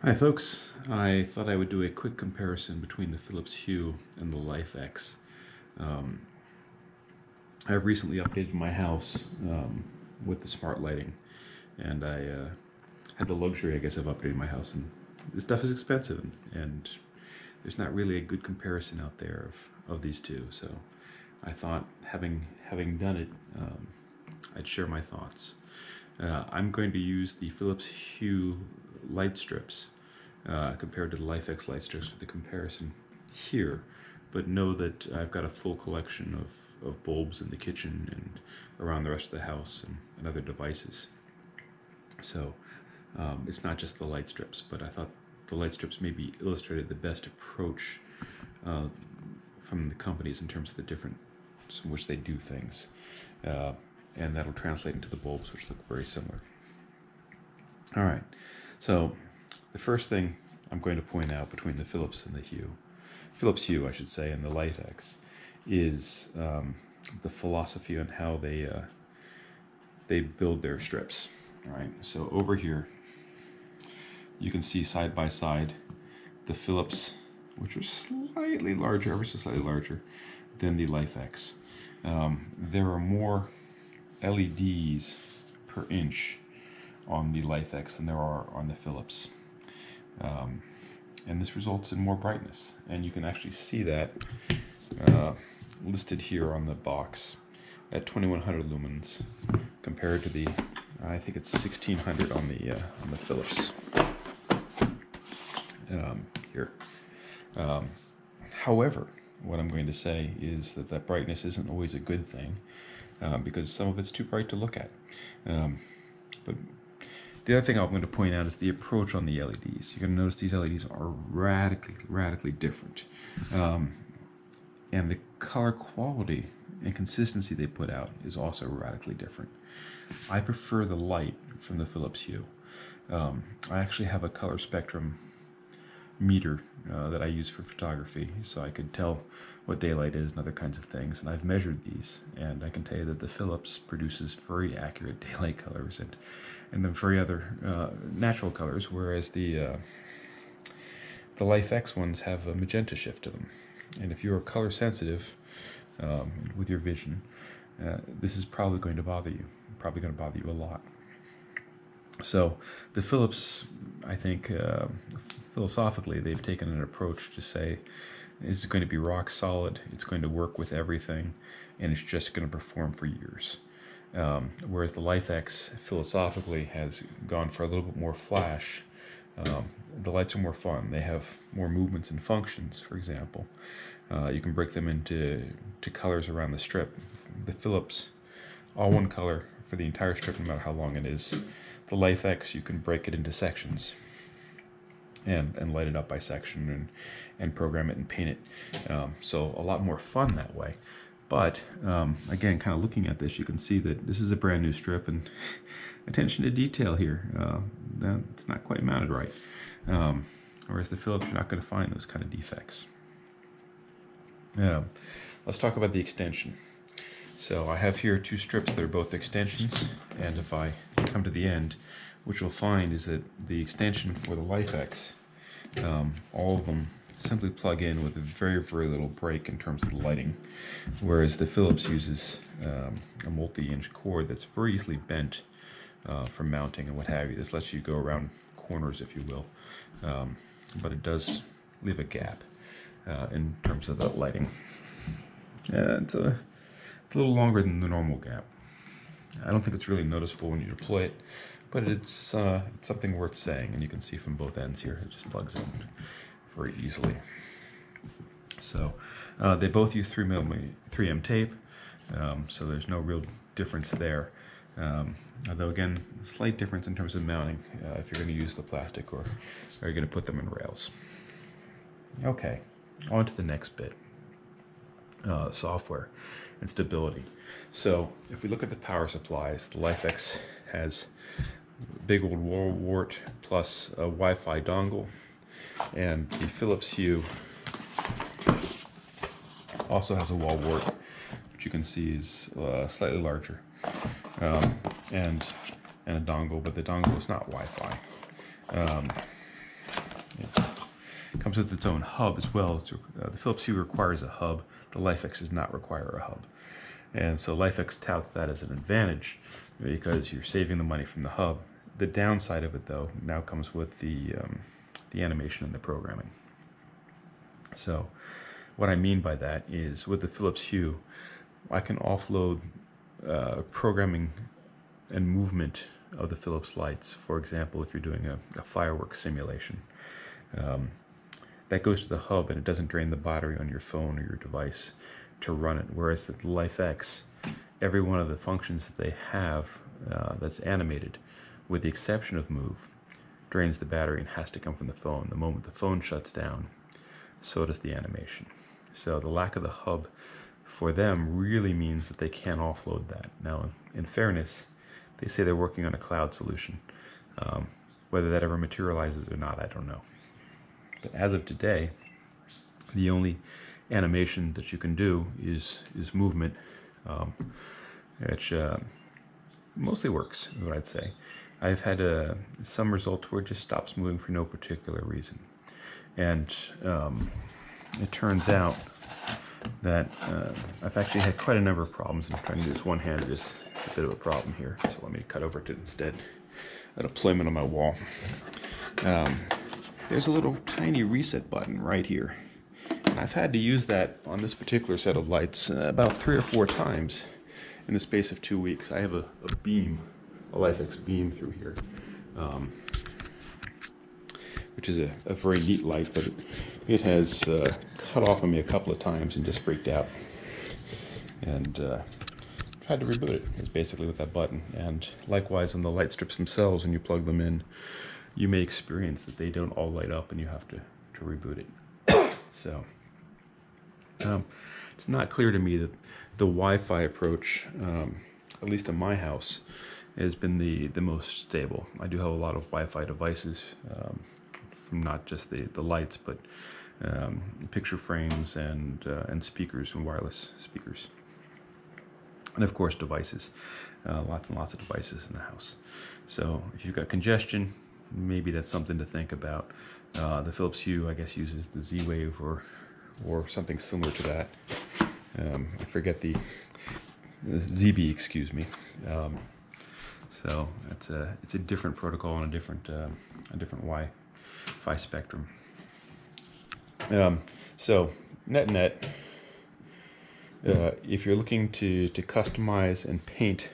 Hi folks, I thought I would do a quick comparison between the Philips Hue and the Lifx. I've recently updated my house with the smart lighting, and I had the luxury, I guess, of upgrading my house, and this stuff is expensive, and there's not really a good comparison out there of these two, so I thought having done it, I'd share my thoughts. I'm going to use the Philips Hue light strips compared to the Lifx light strips for the comparison here, but know that I've got a full collection of bulbs in the kitchen and around the rest of the house and other devices. So it's not just the light strips, but I thought the light strips maybe illustrated the best approach from the companies in terms of the different in which they do things. And that'll translate into the bulbs, which look very similar. All right, so the first thing I'm going to point out between the Philips and the Philips Hue, I should say, and the Lifx is the philosophy on how they build their strips. All right, so over here, you can see side by side the Philips, which are slightly larger, ever so slightly larger than the Lifx. There are more LEDs per inch on the Lifx than there are on the Philips. And this results in more brightness. And you can actually see that listed here on the box at 2100 lumens compared to the, I think it's 1600 on the Philips here. However, what I'm going to say is that brightness isn't always a good thing because some of it's too bright to look at. But the other thing I'm going to point out is the approach on the LEDs. You're going to notice these LEDs are radically different. And the color quality and consistency they put out is also radically different. I prefer the light from the Philips Hue. I actually have a color spectrum meter that I use for photography, so I could tell what daylight is and other kinds of things, and I've measured these, and I can tell you that the Philips produces very accurate daylight colors and then very other natural colors, whereas the Lifx ones have a magenta shift to them. And if you're color sensitive with your vision, this is probably going to bother you, a lot. So the Philips, I think, philosophically, they've taken an approach to say it's going to be rock solid, it's going to work with everything, and it's just going to perform for years. Whereas the Lifx philosophically has gone for a little bit more flash. The lights are more fun. They have more movements and functions, for example. You can break them into colors around the strip. The Philips, all one color for the entire strip, no matter how long it is. The Lifx, you can break it into sections and light it up by section and program it and paint it. So a lot more fun that way. But again, kind of looking at this, you can see that this is a brand new strip, and attention to detail here, it's not quite mounted right. Whereas the Philips, you're not going to find those kind of defects. Let's talk about the extension. So I have here two strips that are both extensions, and if I come to the end, what you'll find is that the extension for the Lifx, all of them simply plug in with a very little break in terms of the lighting, whereas the Philips uses a multi-inch cord that's very easily bent for mounting and what have you. This lets you go around corners, if you will, but it does leave a gap in terms of the lighting. It's a little longer than the normal gap. I don't think it's really noticeable when you deploy it, but it's something worth saying, and you can see from both ends here, it just plugs in very easily. So they both use 3M tape, so there's no real difference there. Although again, slight difference in terms of mounting if you're going to use the plastic or are you going to put them in rails. Okay, on to the next bit, software and stability. So if we look at the power supplies, the Lifx has a big old wall wart plus a Wi-Fi dongle, and the Philips Hue also has a wall wart, which you can see is slightly larger, and a dongle, but the dongle is not Wi-Fi. It comes with its own hub as well. The Philips Hue requires a hub. The Lifx does not require a hub. And so Lifx touts that as an advantage because you're saving the money from the hub. The downside of it, though, now comes with the animation and the programming. So what I mean by that is with the Philips Hue, I can offload programming and movement of the Philips lights. For example, if you're doing a fireworks simulation, that goes to the hub and it doesn't drain the battery on your phone or your device to run it. Whereas the Lifx, every one of the functions that they have that's animated, with the exception of move, drains the battery and has to come from the phone. The moment the phone shuts down, so does the animation. So the lack of the hub for them really means that they can't offload that. Now, in fairness, they say they're working on a cloud solution. Whether that ever materializes or not, I don't know. But as of today, the only animation that you can do is movement, which mostly works, is what I'd say. I've had some results where it just stops moving for no particular reason. And it turns out that I've actually had quite a number of problems, and trying to do this one-handed is a bit of a problem here. So let me cut over to it instead. A deployment on my wall. There's a little tiny reset button right here. And I've had to use that on this particular set of lights about 3 or 4 times in the space of 2 weeks. I have a beam, a Lifx beam through here, which is a very neat light, but it has cut off on me a couple of times and just freaked out. And had to reboot it. It's basically with that button. And likewise, on the light strips themselves, when you plug them in, you may experience that they don't all light up and you have to reboot it. So it's not clear to me that the Wi-Fi approach, at least in my house, has been the most stable. I do have a lot of Wi-Fi devices, from not just the lights, but picture frames and speakers and wireless speakers. And of course devices, lots and lots of devices in the house. So if you've got congestion, maybe that's something to think about. The Philips Hue, I guess, uses the Z-Wave or something similar to that. I forget the ZB, excuse me. So it's a different protocol and a different Wi-Fi spectrum. So net. If you're looking to customize and paint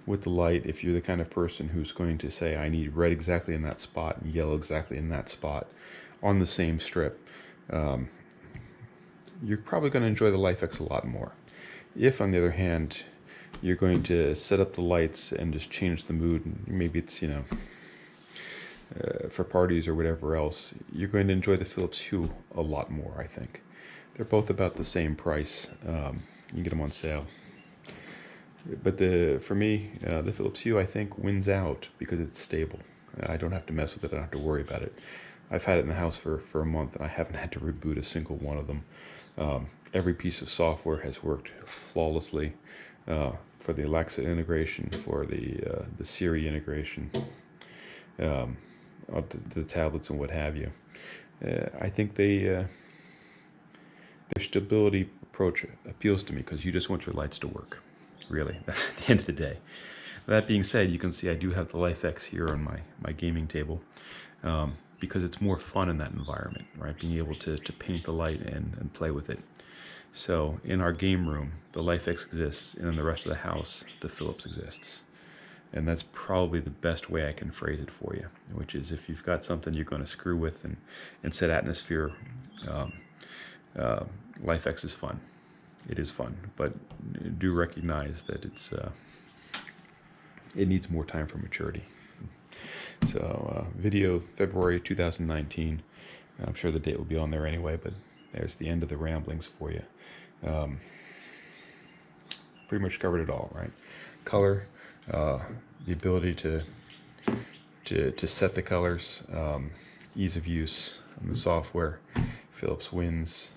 with the light, if you're the kind of person who's going to say, I need red exactly in that spot and yellow exactly in that spot on the same strip, you're probably going to enjoy the Lifx a lot more. If, on the other hand, you're going to set up the lights and just change the mood, maybe it's, for parties or whatever else, you're going to enjoy the Philips Hue a lot more, I think. They're both about the same price. You can get them on sale. But for me, the Philips Hue, I think, wins out because it's stable. I don't have to mess with it. I don't have to worry about it. I've had it in the house for a month, and I haven't had to reboot a single one of them. Every piece of software has worked flawlessly for the Alexa integration, for the Siri integration, the tablets and what have you. I think their stability approach appeals to me because you just want your lights to work. Really, that's at the end of the day. That being said, you can see I do have the Lifx here on my gaming table because it's more fun in that environment, right? Being able to paint the light and play with it. So in our game room, the Lifx exists, and in the rest of the house, the Philips exists. And that's probably the best way I can phrase it for you, which is if you've got something you're going to screw with and set atmosphere, Lifx is fun. It is fun, but do recognize that it needs more time for maturity. So video February 2019. I'm sure the date will be on there anyway, but there's the end of the ramblings for you. Pretty much covered it all, right? Color, the ability to set the colors, ease of use on the software. Philips wins.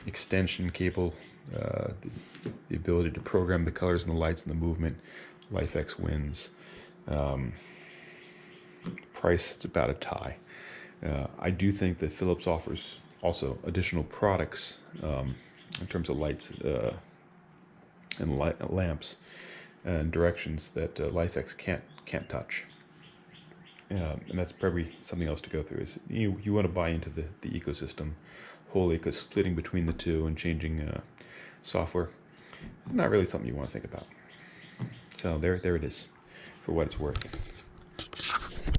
Extension cable, the ability to program the colors and the lights and the movement. Lifx wins. Price, it's about a tie. I do think that Philips offers also additional products in terms of lights and lamps and directions that Lifx can't touch. And that's probably something else to go through. Is you want to buy into the ecosystem wholly, because splitting between the two and changing software is not really something you want to think about. So there it is, for what it's worth.